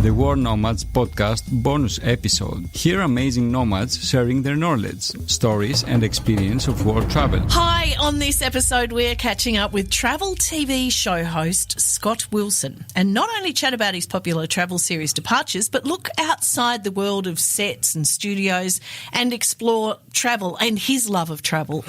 the World Nomads Podcast bonus episode. Hear amazing nomads sharing their knowledge, stories, and experience of world travel. Hi, on this episode, we're catching up with travel TV show host Scott Wilson, and not only chat about his popular travel series Departures, but look outside the world of sets and studios and explore travel and his love of travel.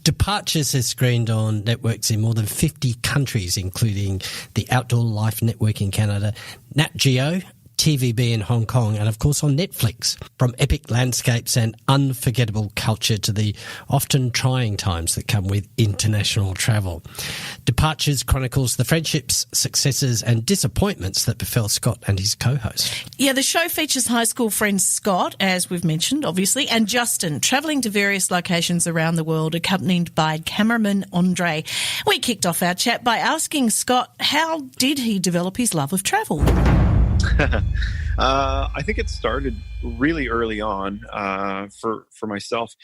Departures has screened on networks in more than 50 countries, including the Outdoor Life Network in Canada, Nat Geo, TVB in Hong Kong, and of course on Netflix. From epic landscapes and unforgettable culture to the often trying times that come with international travel. Departures chronicles the friendships, successes and disappointments that befell Scott and his co-host. Yeah, the show features high school friends Scott, as we've mentioned, obviously, and Justin, travelling to various locations around the world, accompanied by cameraman Andre. We kicked off our chat by asking Scott, how did he develop his love of travel? I think it started really early on for myself.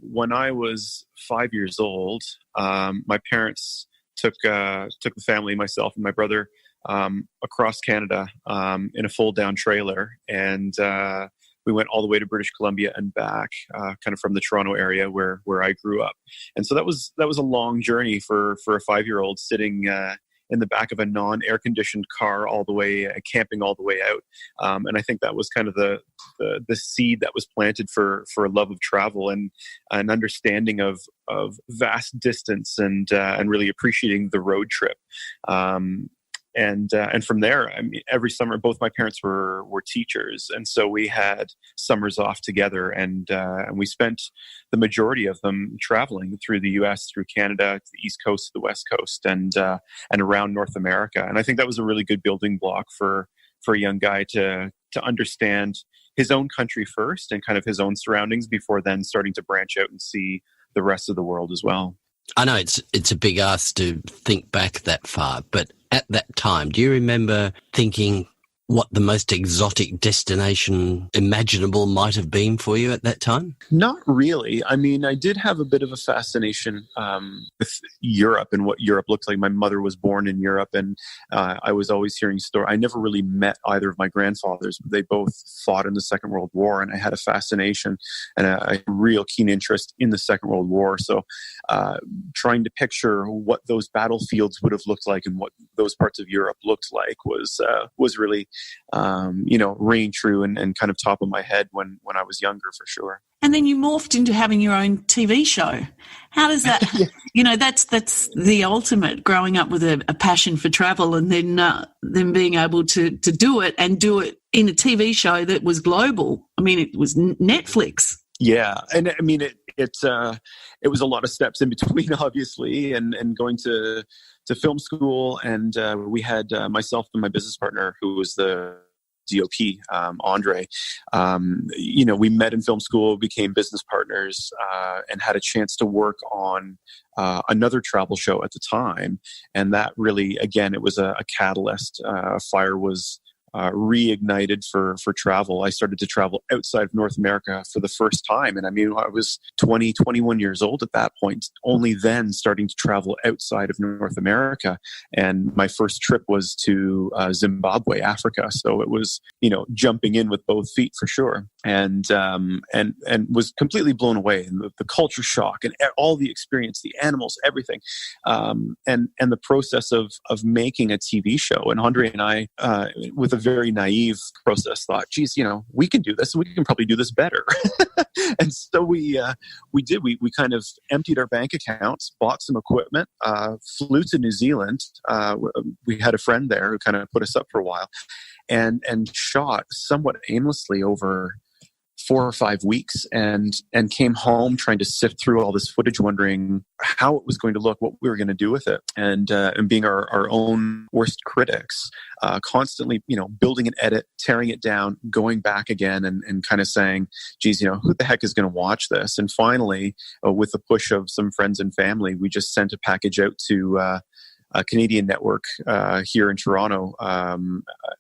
When I was 5 years old, my parents took the family, myself and my brother, across Canada in a fold-down trailer, and we went all the way to British Columbia and back, kind of from the Toronto area where I grew up. And so that was a long journey for a 5-year-old sitting in the back of a non-air-conditioned car all the way, camping all the way out. And I think that was kind of the seed that was planted for a love of travel and an understanding of vast distance and really appreciating the road trip. And from there, I mean, every summer, both my parents were teachers, and so we had summers off together, and we spent the majority of them traveling through the U.S., through Canada, to the East Coast, to the West Coast, and around North America. And I think that was a really good building block for a young guy to understand his own country first and kind of his own surroundings before then starting to branch out and see the rest of the world as well. I know it's a big ask to think back that far, but at that time, do you remember thinking what the most exotic destination imaginable might have been for you at that time? Not really. I mean, I did have a bit of a fascination with Europe and what Europe looked like. My mother was born in Europe, and I was always hearing stories. I never really met either of my grandfathers. They both fought in the Second World War, and I had a fascination and a real keen interest in the Second World War. So trying to picture what those battlefields would have looked like and what those parts of Europe looked like was really ringing true and kind of top of my head when I was younger, for sure. And then you morphed into having your own TV show. How does that, yeah. That's the ultimate, growing up with a passion for travel and then being able to do it and do it in a TV show that was global. I mean, it was Netflix. Yeah. And I mean, it was a lot of steps in between, obviously, and going to film school. And we had myself and my business partner, who was the DOP, Andre. We met in film school, became business partners, and had a chance to work on another travel show at the time. And that really, again, it was a catalyst. A fire was reignited for travel. I started to travel outside of North America for the first time. And I mean, I was 20, 21 years old at that point, only then starting to travel outside of North America. And my first trip was to Zimbabwe, Africa. So it was, jumping in with both feet for sure. And was completely blown away. And the culture shock and all the experience, the animals, everything. And the process of making a TV show. And Andre and I, with a very naive process, thought, geez, we can do this. We can probably do this better. And so we did. We kind of emptied our bank accounts, bought some equipment, flew to New Zealand. We had a friend there who kind of put us up for a while, and shot somewhat aimlessly over 4 or 5 weeks, and came home trying to sift through all this footage, wondering how it was going to look, what we were going to do with it, and being our own worst critics, constantly, building an edit, tearing it down, going back again, and kind of saying, geez, who the heck is going to watch this? And finally, with the push of some friends and family, we just sent a package out to a Canadian network here in Toronto,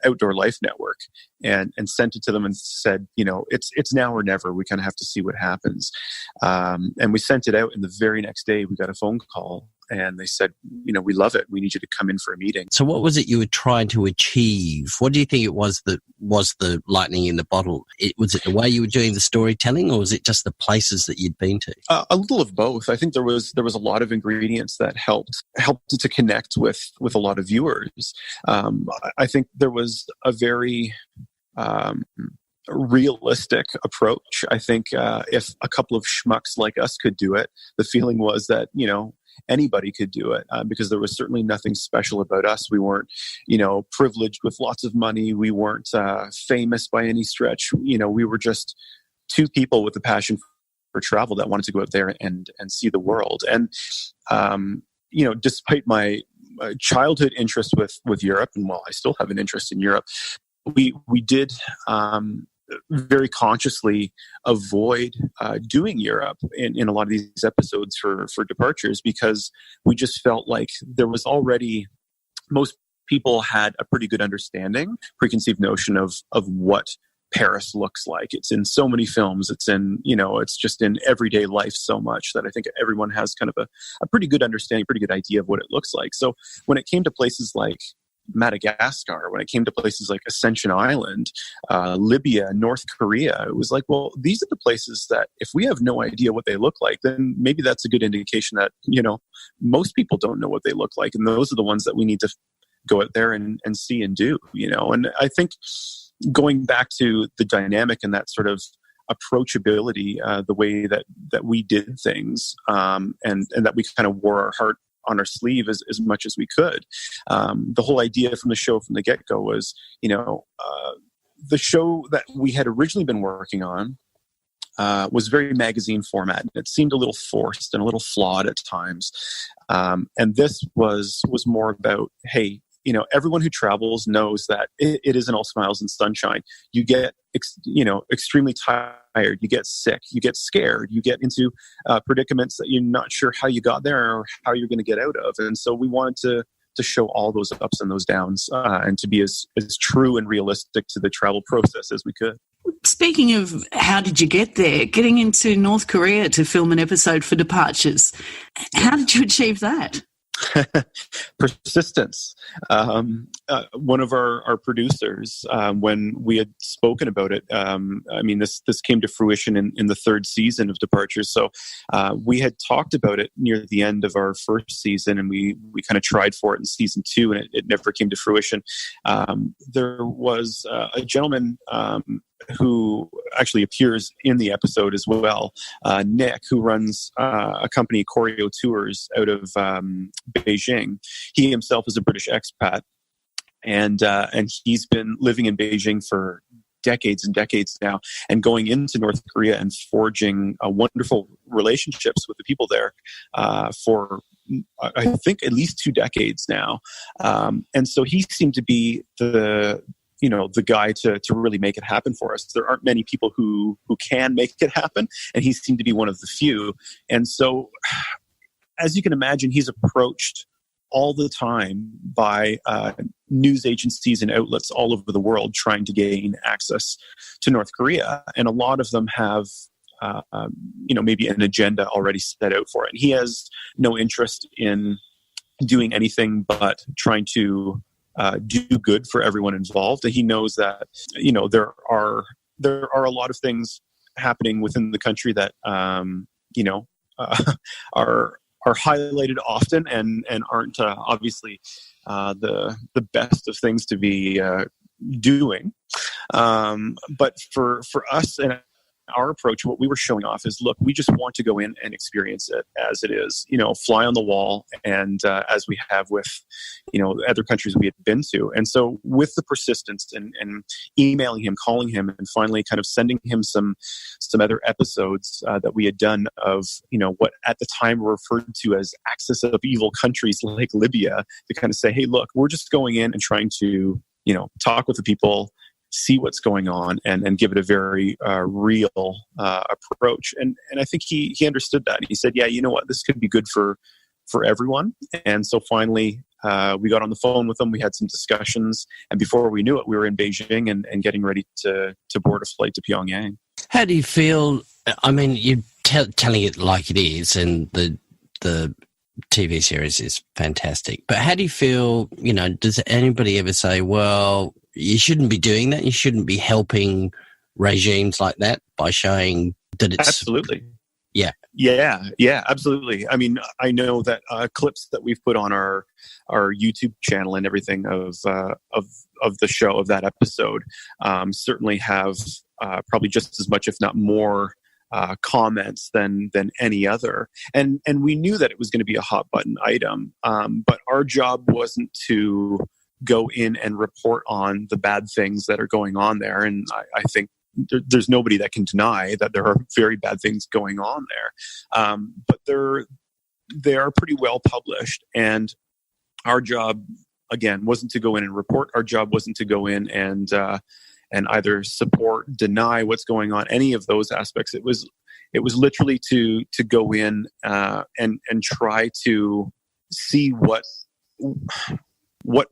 Outdoor Life Network, and sent it to them and said, it's now or never. We kind of have to see what happens. And we sent it out, and the very next day we got a phone call and they said, we love it. We need you to come in for a meeting. So what was it you were trying to achieve? What do you think it was that was the lightning in the bottle? Was it the way you were doing the storytelling, or was it just the places that you'd been to? A little of both. I think there was a lot of ingredients that helped to connect with a lot of viewers. I think there was a very realistic approach. I think if a couple of schmucks like us could do it, the feeling was that anybody could do it, because there was certainly nothing special about us. We weren't privileged with lots of money. We weren't famous by any stretch. We were just two people with a passion for travel that wanted to go out there and see the world. And despite my childhood interest with Europe, and while I still have an interest in Europe, we did very consciously avoid doing Europe in a lot of these episodes for departures, because we just felt like there was already, most people had a pretty good preconceived notion of what Paris looks like. It's in so many films. It's in, it's just in everyday life so much that I think everyone has kind of a pretty good understanding, pretty good idea of what it looks like. So when it came to places like Madagascar, when it came to places like Ascension Island, Libya, North Korea, it was like, well, these are the places that if we have no idea what they look like, then maybe that's a good indication that, most people don't know what they look like. And those are the ones that we need to go out there and see and do, And I think going back to the dynamic and that sort of approachability, the way that we did things, and that we kind of wore our heart on our sleeve as much as we could. The whole idea from the show from the get-go was, the show that we had originally been working on was very magazine format. It seemed a little forced and a little flawed at times. And this was more about, hey, everyone who travels knows that it isn't all smiles and sunshine. You get, extremely tired. You get sick. You get scared. You get into predicaments that you're not sure how you got there or how you're going to get out of. And so we wanted to show all those ups and those downs, and to be as true and realistic to the travel process as we could. Speaking of how did you get there, getting into North Korea to film an episode for Departures, how did you achieve that? Persistence. One of our producers, when we had spoken about it, this came to fruition in the third season of Departures. So we had talked about it near the end of our first season, and we kind of tried for it in season 2, and it never came to fruition. There was a gentleman who actually appears in the episode as well, Nick, who runs a company, Choreo Tours, out of Beijing. He himself is a British expat, and he's been living in Beijing for decades and decades now, and going into North Korea and forging wonderful relationships with the people there for, I think, at least 2 decades now. And so he seemed to be the guy to really make it happen for us. There aren't many people who can make it happen, and he seemed to be one of the few. And so, as you can imagine, he's approached all the time by news agencies and outlets all over the world trying to gain access to North Korea. And a lot of them have, maybe an agenda already set out for it. And he has no interest in doing anything but trying to do good for everyone involved. And he knows that, there are a lot of things happening within the country that, are highlighted often and aren't obviously the best of things to be doing. But for us and our approach, what we were showing off is, look, we just want to go in and experience it as it is, fly on the wall, and as we have with, other countries we had been to. And so with the persistence and emailing him, calling him, and finally kind of sending him some other episodes that we had done of, what at the time were referred to as axis of evil countries like Libya, to kind of say, hey, look, we're just going in and trying to, talk with the people, see what's going on, and give it a very real approach. And I think he understood that. He said, yeah, you know what, this could be good for everyone. And so finally, we got on the phone with him. We had some discussions. And before we knew it, we were in Beijing and getting ready to board a flight to Pyongyang. How do you feel? I mean, you're telling it like it is, and the TV series is fantastic. But how do you feel, does anybody ever say, well, you shouldn't be doing that, you shouldn't be helping regimes like that by showing that it's... Absolutely. Yeah, absolutely. I mean, I know that clips that we've put on our YouTube channel and everything of the show, of that episode, certainly have probably just as much, if not more, comments than any other. And we knew that it was going to be a hot button item, but our job wasn't to go in and report on the bad things that are going on there. And I think there's nobody that can deny that there are very bad things going on there. But they are pretty well published. And our job, again, wasn't to go in and report. Our job wasn't to go in and either support, deny what's going on, any of those aspects. It was literally to go in and try to see what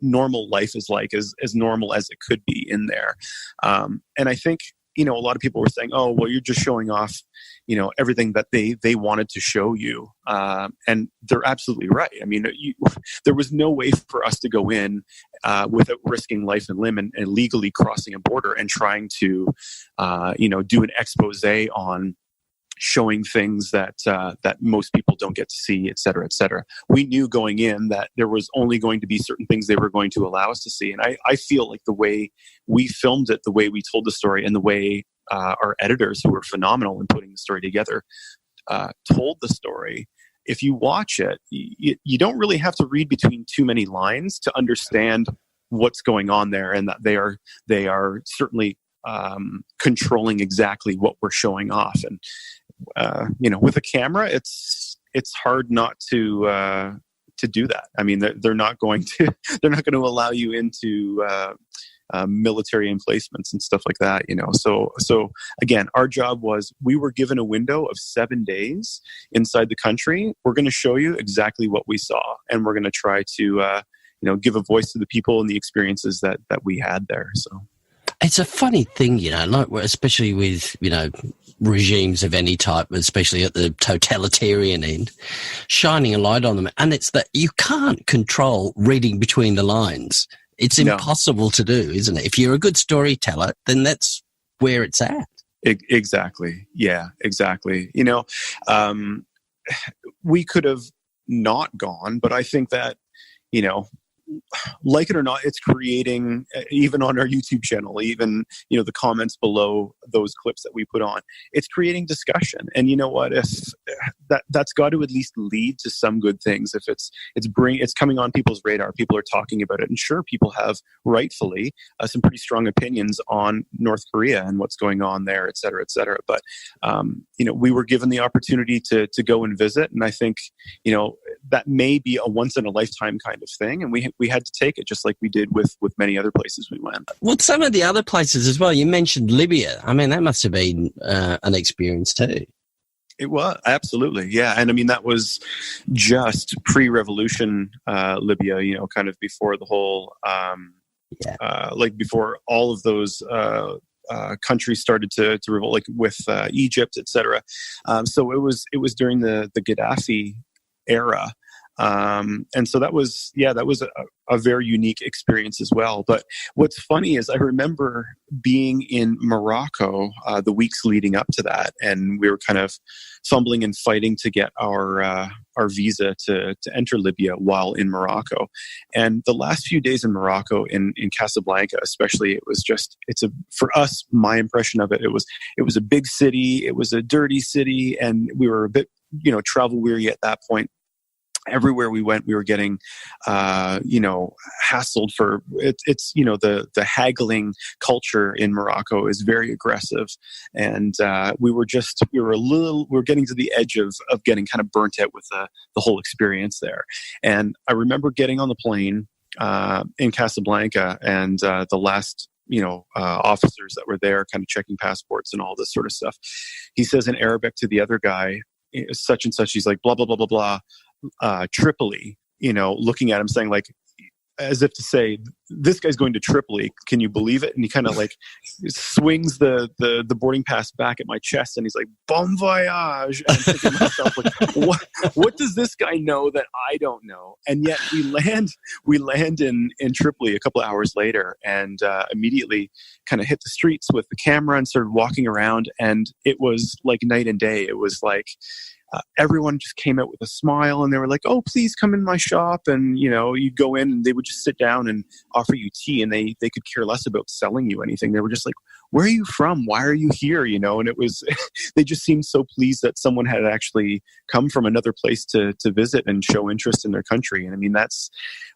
normal life is like, as normal as it could be in there. And I think, a lot of people were saying, oh, well, you're just showing off, everything that they wanted to show you. And they're absolutely right. I mean, there was no way for us to go in without risking life and limb and legally crossing a border and trying to, do an expose on showing things that most people don't get to see, et cetera, et cetera. We knew going in that there was only going to be certain things they were going to allow us to see. And I feel like the way we filmed it, the way we told the story, and the way our editors, who were phenomenal in putting the story together, told the story. If you watch it, you don't really have to read between too many lines to understand what's going on there, and that they are certainly controlling exactly what we're showing off. And with a camera, it's hard not to do that. I mean, they're not going to allow you into military emplacements and stuff like that. So again, our job was, we were given a window of 7 days inside the country. We're going to show you exactly what we saw, and we're going to try to give a voice to the people and the experiences that we had there. So. It's a funny thing, like especially with, regimes of any type, especially at the totalitarian end, shining a light on them. And it's that you can't control reading between the lines. It's impossible to do, isn't it? If you're a good storyteller, then that's where it's at. Exactly. Yeah, exactly. We could have not gone, but I think that, like it or not, it's creating, even on our YouTube channel, even, the comments below those clips that we put on, it's creating discussion. And you know what, if that's got to at least lead to some good things. If it's coming on people's radar, people are talking about it. And sure, people have rightfully some pretty strong opinions on North Korea and what's going on there, et cetera, et cetera. But, we were given the opportunity to go and visit. And I think, that may be a once in a lifetime kind of thing. And we had to take it, just like we did with many other places we went. Well, some of the other places as well. You mentioned Libya. I mean, that must have been an experience too. It was, absolutely. Yeah. And I mean, that was just pre-revolution Libya, kind of before the whole, before all of those countries started to revolt, like with Egypt, et cetera. So it was during the Gaddafi era. And so that was a very unique experience as well. But what's funny is I remember being in Morocco the weeks leading up to that, and we were kind of fumbling and fighting to get our visa to enter Libya while in Morocco. And the last few days in Morocco, in Casablanca especially, for us, my impression of it, it was a big city, it was a dirty city, and we were a bit travel weary at that point. Everywhere we went, we were getting, hassled for it. It's, the haggling culture in Morocco is very aggressive. And, we were getting to the edge of getting kind of burnt out with the whole experience there. And I remember getting on the plane, in Casablanca, and, the last, officers that were there kind of checking passports and all this sort of stuff. He says in Arabic to the other guy, such and such, he's like, blah, blah, blah, blah, blah. Tripoli, looking at him saying like, as if to say, this guy's going to Tripoli. Can you believe it? And he kind of like swings the boarding pass back at my chest, and he's like, bon voyage. And I'm thinking to myself, like, what does this guy know that I don't know? And yet we land in Tripoli a couple of hours later, and immediately kind of hit the streets with the camera and started walking around. And it was like night and day. It was like, everyone just came out with a smile, and they were like, oh, please come in my shop. And, you'd go in and they would just sit down and offer you tea, and they could care less about selling you anything. They were just like, where are you from? Why are you here? And it was, they just seemed so pleased that someone had actually come from another place to visit and show interest in their country. And I mean,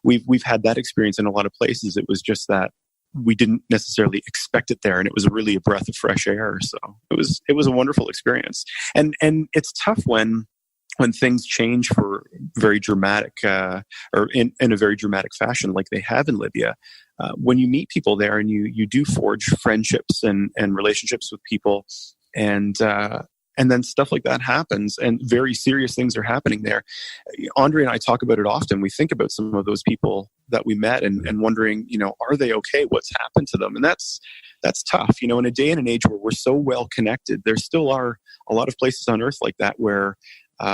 we've had that experience in a lot of places. It was just that we didn't necessarily expect it there, and it was really a breath of fresh air. So it was a wonderful experience. And it's tough when things change for very dramatic or in a very dramatic fashion, like they have in Libya. When you meet people there and you do forge friendships and relationships with people, and then stuff like that happens, and very serious things are happening there. Andre and I talk about it often. We think about some of those people that we met and wondering, are they okay? What's happened to them? And that's tough. In a day and an age where we're so well connected, there still are a lot of places on earth like that where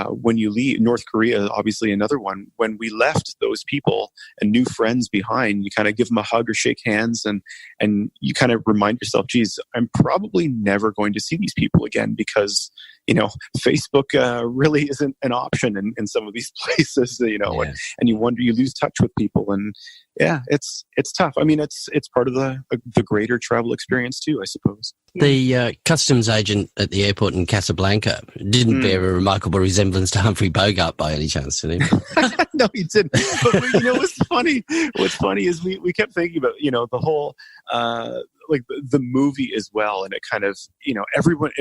when you leave, North Korea, obviously another one, when we left those people and new friends behind, you kind of give them a hug or shake hands, and you kind of remind yourself, geez, I'm probably never going to see these people again, because, Facebook really isn't an option in some of these places, and you wonder, you lose touch with people. And yeah, it's tough. I mean, it's part of the greater travel experience too, I suppose. The customs agent at the airport in Casablanca didn't bear a remarkable resemblance to Humphrey Bogart by any chance, did he? No, he didn't. But what's funny? What's funny is we kept thinking about the whole like the movie as well, and it kind of everyone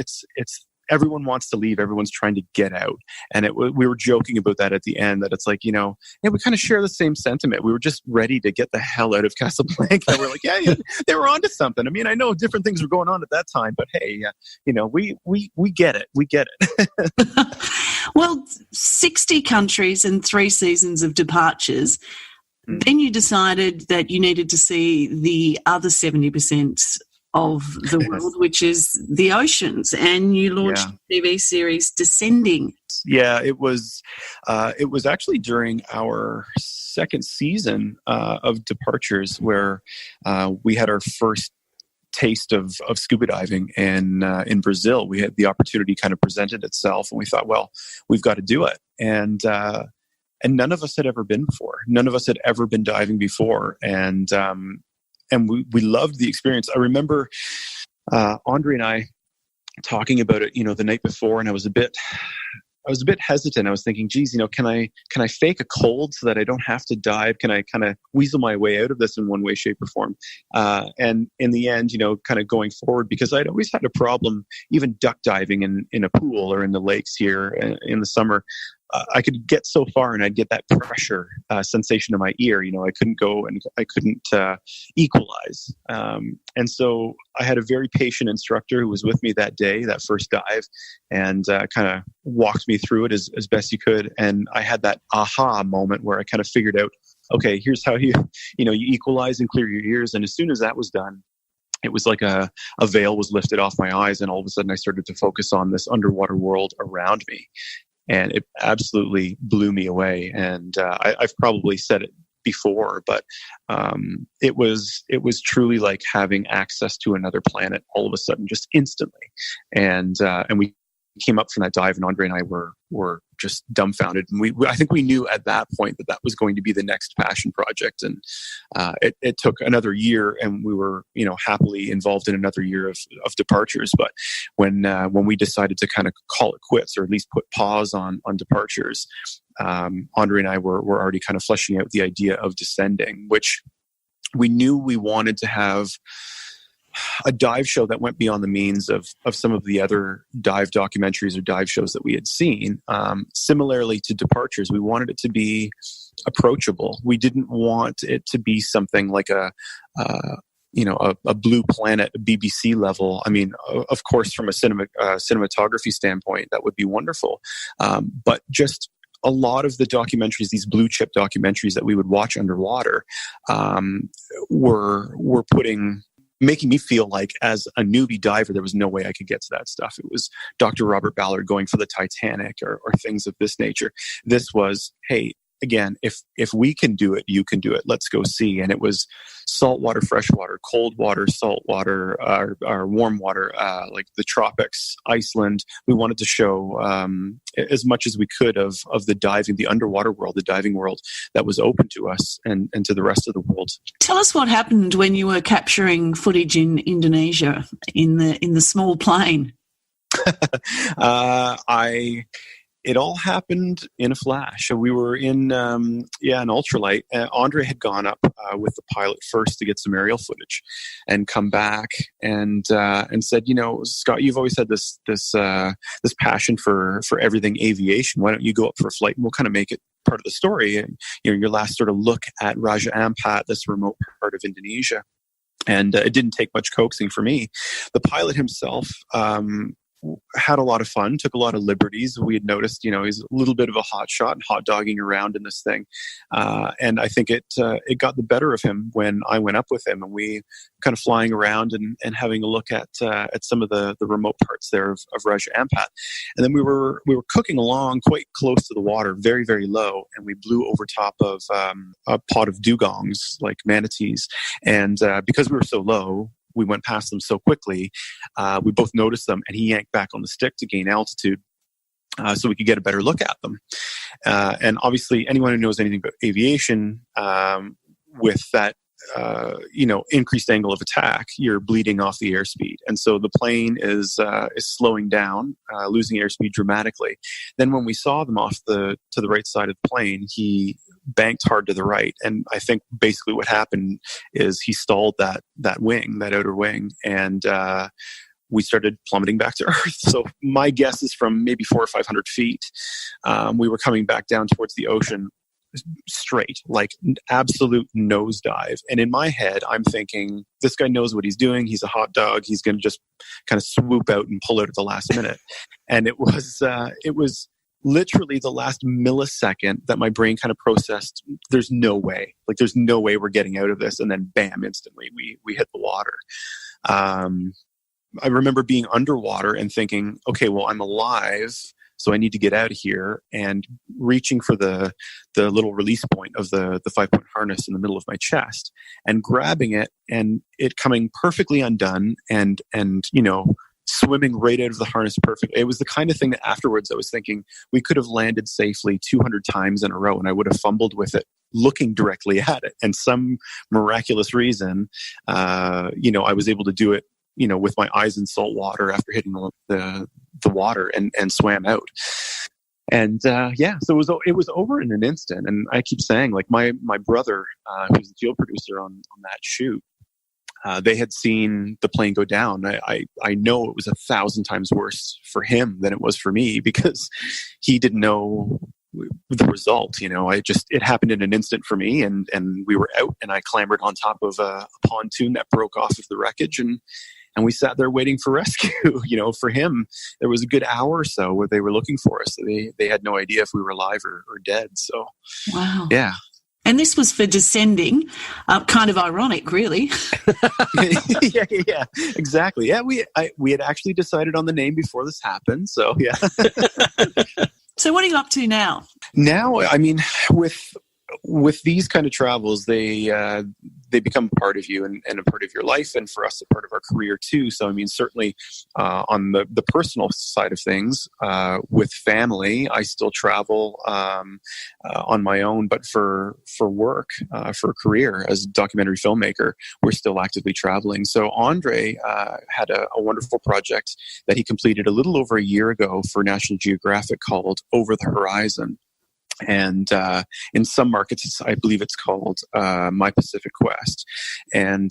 everyone wants to leave. Everyone's trying to get out. And we were joking about that at the end, that it's like, we kind of share the same sentiment. We were just ready to get the hell out of Casablanca. We're like, yeah, they were onto something. I mean, I know different things were going on at that time, but hey, we get it. We get it. Well, 60 countries and 3 seasons of departures. Then you decided that you needed to see the other 70% of the world, which is the oceans, and you launched a TV series, Descending. Yeah, it was actually during our second season of Departures where we had our first taste of scuba diving in Brazil. We had the opportunity kind of presented itself, and we thought, well, we've got to do it. And none of us had ever been before. None of us had ever been diving before, and we loved the experience. I remember Andre and I talking about it, the night before, and I was a bit hesitant. I was thinking, geez, can I fake a cold so that I don't have to dive? Can I kind of weasel my way out of this in one way, shape, or form? And in the end, kind of going forward, because I'd always had a problem, even duck diving in a pool or in the lakes here in the summer. I could get so far and I'd get that pressure sensation in my ear. I couldn't go and I couldn't equalize. And so I had a very patient instructor who was with me that day, that first dive, and kind of walked me through it as best he could. And I had that aha moment where I kind of figured out, okay, here's how you equalize and clear your ears. And as soon as that was done, it was like a veil was lifted off my eyes, and all of a sudden I started to focus on this underwater world around me. And it absolutely blew me away. And I've probably said it before, but it was truly like having access to another planet all of a sudden, just instantly. And we came up from that dive, and Andre and I were just dumbfounded. And I think we knew at that point that was going to be the next passion project. And it took another year, and we were, happily involved in another year of Departures. But when we decided to kind of call it quits, or at least put pause on Departures, Andre and I were already kind of fleshing out the idea of Descending, which we knew we wanted to have a dive show that went beyond the means of some of the other dive documentaries or dive shows that we had seen. Similarly to Departures, we wanted it to be approachable. We didn't want it to be something like a Blue Planet, BBC level. I mean, of course, from a cinematography standpoint, that would be wonderful. But just a lot of the documentaries, these blue chip documentaries that we would watch underwater, were making me feel like, as a newbie diver, there was no way I could get to that stuff. It was Dr. Robert Ballard going for the Titanic or things of this nature. This was, hey, again, if we can do it, you can do it. Let's go see. And it was saltwater, freshwater, cold water, saltwater, or warm water, like the tropics, Iceland. We wanted to show as much as we could of the diving, the underwater world, the diving world that was open to us and to the rest of the world. Tell us what happened when you were capturing footage in Indonesia in the small plane. It all happened in a flash. We were in an ultralight. Andre had gone up with the pilot first to get some aerial footage, and come back and said, Scott, you've always had this passion for everything aviation. Why don't you go up for a flight and we'll kind of make it part of the story? And, your last sort of look at Raja Ampat, this remote part of Indonesia. And it didn't take much coaxing for me. The pilot himself had a lot of fun, took a lot of liberties. We had noticed, he's a little bit of a hot shot, hot dogging around in this thing. And I think it got the better of him when I went up with him, and we kind of flying around and having a look at some of the remote parts there of Raja Ampat. And then we were cooking along quite close to the water, very, very low. And we blew over top of a pod of dugongs, like manatees. And because we were so low, we went past them so quickly, we both noticed them, and he yanked back on the stick to gain altitude so we could get a better look at them. And obviously, anyone who knows anything about aviation, with that increased angle of attack, you're bleeding off the airspeed. And so the plane is slowing down, losing airspeed dramatically. Then when we saw them off to the right side of the plane, he banked hard to the right. And I think basically what happened is he stalled that wing, that outer wing, and we started plummeting back to Earth. So my guess is from maybe 400 or 500 feet, we were coming back down towards the ocean straight, like absolute nosedive. And in my head, I'm thinking, this guy knows what he's doing. He's a hot dog. He's going to just kind of swoop out and pull out at the last minute. And it was literally the last millisecond that my brain kind of processed, there's no way we're getting out of this. And then bam, instantly we hit the water. I remember being underwater and thinking, okay, well, I'm alive, so I need to get out of here, and reaching for the little release point of the 5-point harness in the middle of my chest and grabbing it, and it coming perfectly undone and swimming right out of the harness perfectly. It was the kind of thing that afterwards I was thinking we could have landed safely 200 times in a row, and I would have fumbled with it looking directly at it. And some miraculous reason, I was able to do it, with my eyes in salt water after hitting the water and swam out. And so it was over in an instant. And I keep saying, like, my brother, who's the field producer on that shoot, they had seen the plane go down. I know it was 1,000 times worse for him than it was for me, because he didn't know the result. It happened in an instant for me, and we were out, and I clambered on top of a pontoon that broke off of the wreckage, and we sat there waiting for rescue. For him, there was a good hour or so where they were looking for us. They had no idea if we were alive or dead. So, wow. Yeah. And this was for descending. Kind of ironic, really. Yeah, exactly. Yeah, we had actually decided on the name before this happened. So, yeah. So what are you up to now? Now, I mean, with these kind of travels, they become a part of you and a part of your life, and for us, a part of our career too. So, I mean, certainly on the personal side of things, with family, I still travel on my own, but for work, for a career as a documentary filmmaker, we're still actively traveling. So Andre had a wonderful project that he completed a little over a year ago for National Geographic called Over the Horizon. And in some markets, I believe it's called My Pacific Quest. And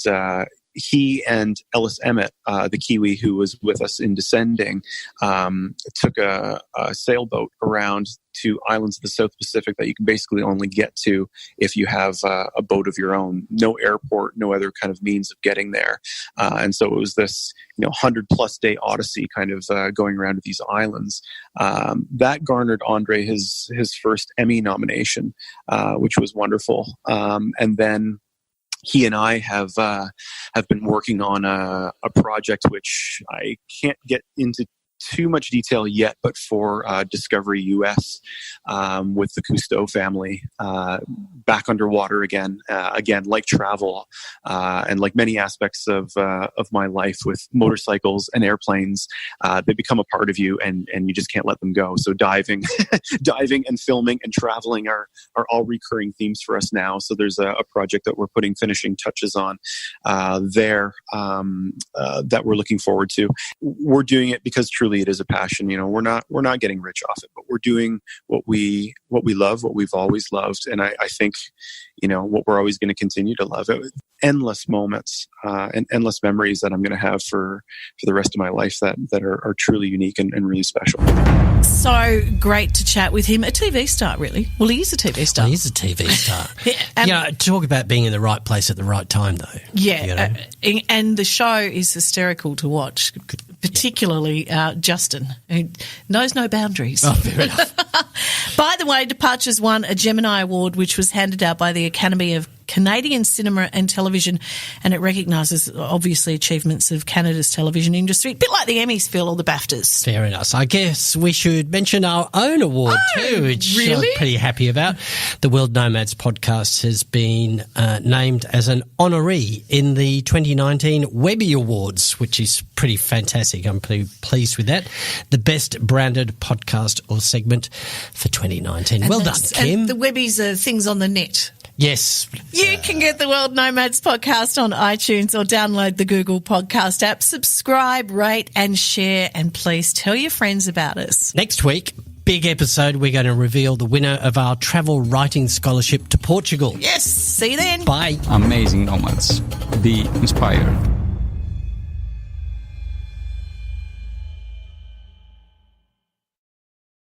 he and Ellis Emmett, the Kiwi who was with us in descending, took a sailboat around to islands of the South Pacific that you can basically only get to if you have a boat of your own. No airport, no other kind of means of getting there. And so it was this 100+ day odyssey kind of going around to these islands. That garnered Andre his first Emmy nomination, which was wonderful. And then he and I have been working on a project which I can't get into too much detail yet, but for Discovery US with the Cousteau family, back underwater again, like travel and like many aspects of my life with motorcycles and airplanes, they become a part of you, and you just can't let them go. So diving and filming and traveling are all recurring themes for us now. So there's a project that we're putting finishing touches on there that we're looking forward to. We're doing it because truly it is a passion. We're not getting rich off it, but we're doing what we love, what we've always loved. And I think, what we're always going to continue to love. Endless moments and endless memories that I'm going to have for the rest of my life that are truly unique and really special. So great to chat with him. A TV star, really. Well, he is a TV star. He is a TV star. Talk about being in the right place at the right time, though. Yeah. And the show is hysterical to watch, particularly Justin, who knows no boundaries. Oh, fair enough. By the way, Departures won a Gemini Award, which was handed out by the Academy of Canadian Cinema and Television, and it recognises, obviously, achievements of Canada's television industry, a bit like the Emmys, Phil, or the BAFTAs. Fair enough. I guess we should mention our own award too, which really? I'm pretty happy about. The World Nomads Podcast has been named as an honoree in the 2019 Webby Awards, which is pretty fantastic. I'm pretty pleased with that. The best branded podcast or segment for 2019. And well done, Kim. And the Webbies are things on the net. Yes. You can get the World Nomads Podcast on iTunes or download the Google Podcast app. Subscribe, rate and share, and please tell your friends about us. Next week, big episode, we're going to reveal the winner of our travel writing scholarship to Portugal. Yes. See you then. Bye. Amazing Nomads. Be inspired.